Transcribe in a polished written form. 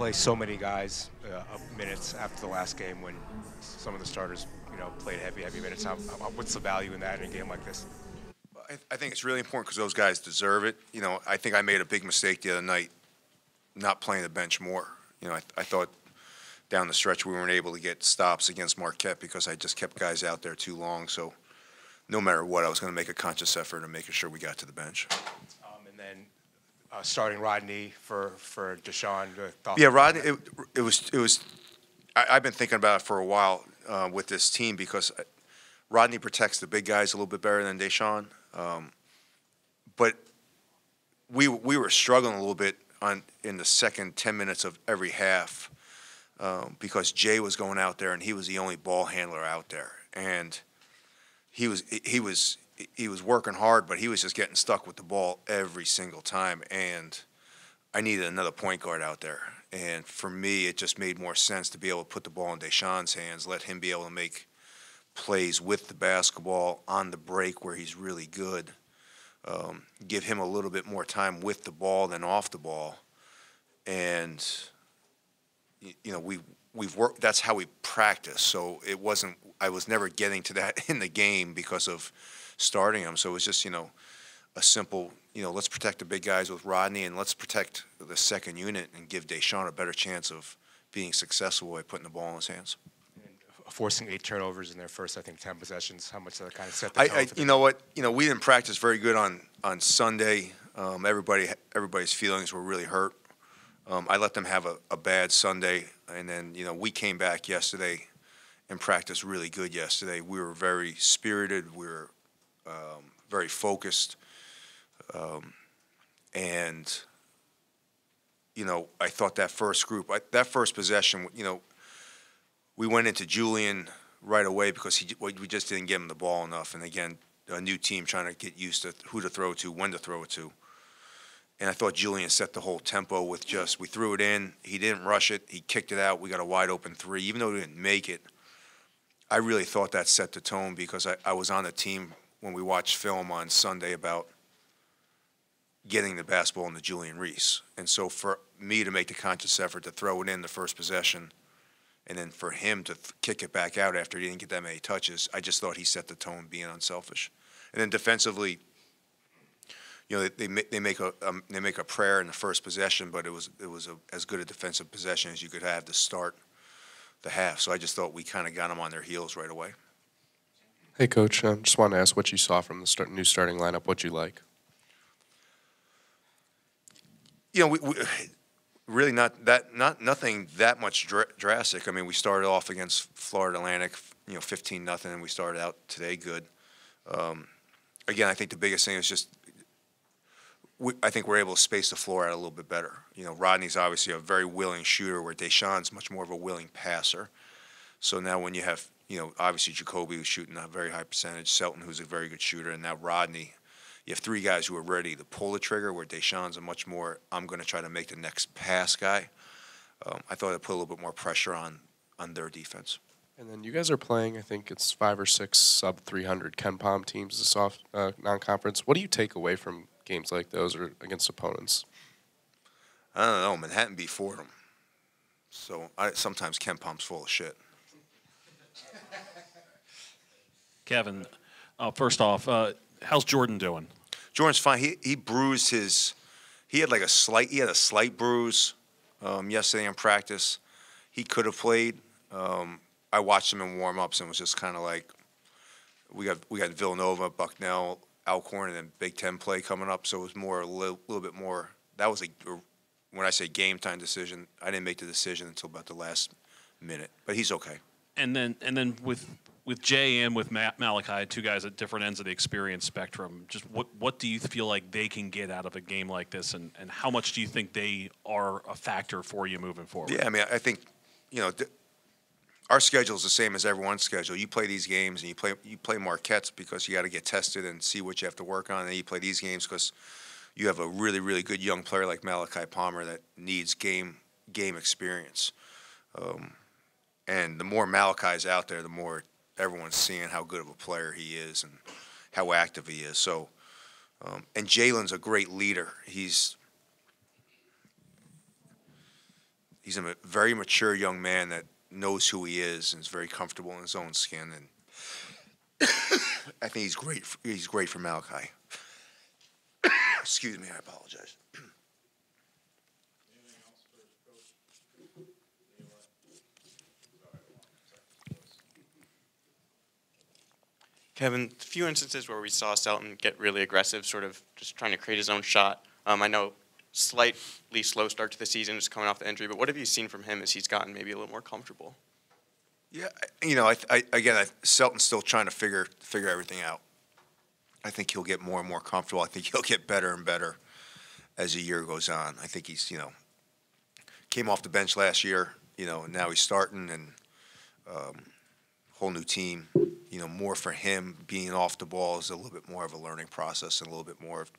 play so many guys minutes after the last game when some of the starters, played heavy minutes? What's the value in that in a game like this? I think it's really important because those guys deserve it. I think I made a big mistake the other night not playing the bench more. I thought down the stretch we weren't able to get stops against Marquette because I just kept guys out there too long. So no matter what, I was going to make a conscious effort of making sure we got to the bench. And then starting Rodney for DeShawn. Yeah, Rodney. It was. I've been thinking about it for a while with this team because Rodney protects the big guys a little bit better than DeShawn. But we were struggling a little bit in the second 10 minutes of every half because Jay was going out there and he was the only ball handler out there, and he was working hard, but he was just getting stuck with the ball every single time, and I needed another point guard out there. And for me, it just made more sense to be able to put the ball in DeShawn's hands, let him be able to make plays with the basketball on the break where he's really good, give him a little bit more time with the ball than off the ball. And, we've worked, that's how we practice. So I was never getting to that in the game because of starting him. So it was just, a simple, let's protect the big guys with Rodney and let's protect the second unit and give DeShawn a better chance of being successful by putting the ball in his hands. Forcing 8 turnovers in their first, I think, 10 possessions. How much that kind of set the tone? You know what? We didn't practice very good on Sunday. Everybody's feelings were really hurt. I let them have a bad Sunday, and then we came back yesterday and practiced really good yesterday. We were very spirited. We were very focused, and I thought that first group, that first possession, we went into Julian right away because we just didn't give him the ball enough. And again, a new team trying to get used to who to throw to, when to throw it to. And I thought Julian set the whole tempo with we threw it in. He didn't rush it. He kicked it out. We got a wide open 3. Even though we didn't make it, I really thought that set the tone because I was on the team when we watched film on Sunday about getting the basketball into Julian Reese. And so for me to make the conscious effort to throw it in the first possession, and then for him to kick it back out after he didn't get that many touches, I just thought he set the tone being unselfish. And then defensively, they make a prayer in the first possession, but it was as good a defensive possession as you could have to start the half. So I just thought we kind of got them on their heels right away. Hey, Coach, just want to ask what you saw from the new starting lineup, what you like. We really nothing that much drastic. I mean, we started off against Florida Atlantic, 15-0, and we started out today good. Again, I think the biggest thing is just I think we're able to space the floor out a little bit better. Rodney's obviously a very willing shooter, where DeShawn's much more of a willing passer. So now when you have, obviously Jacoby who's shooting a very high percentage, Selton who's a very good shooter, and now Rodney, you have 3 guys who are ready to pull the trigger, where DeShawn's a much more, I'm going to try to make the next pass guy. I thought it put a little bit more pressure on their defense. And then you guys are playing, I think it's 5 or 6 sub-300 KenPom teams this non-conference. What do you take away from games like those or against opponents? I don't know. Manhattan beat Fordham. So sometimes KenPom's full of shit. Kevin, first off, how's Jordan doing? Jordan's fine. He bruised his. He had a slight bruise yesterday in practice. He could have played. I watched him in warm-ups and was just kind of like, we got Villanova, Bucknell, Alcorn, and then Big Ten play coming up. So it was a little bit more. That was when I say game time decision, I didn't make the decision until about the last minute. But he's okay. And then with Jay and with Malachi, 2 guys at different ends of the experience spectrum, just what do you feel like they can get out of a game like this, and how much do you think they are a factor for you moving forward? Yeah, I mean, I think, our schedule is the same as everyone's schedule. You play these games and you play Marquette's because you got to get tested and see what you have to work on, and then you play these games because you have a really, really good young player like Malachi Palmer that needs game experience. And the more Malachi's out there, the more everyone's seeing how good of a player he is and how active he is. So, and Jalen's a great leader. he's a very mature young man that knows who he is and is very comfortable in his own skin. And I think he's great. He's great for Malachi. Excuse me, I apologize. Kevin, a few instances where we saw Selton get really aggressive, sort of just trying to create his own shot. I know slightly slow start to the season, just coming off the injury, but what have you seen from him as he's gotten maybe a little more comfortable? Yeah, Selton's still trying to figure everything out. I think he'll get more and more comfortable. I think he'll get better and better as the year goes on. I think he's, came off the bench last year, and now he's starting, and whole new team. More for him being off the ball is a little bit more of a learning process and a little bit more of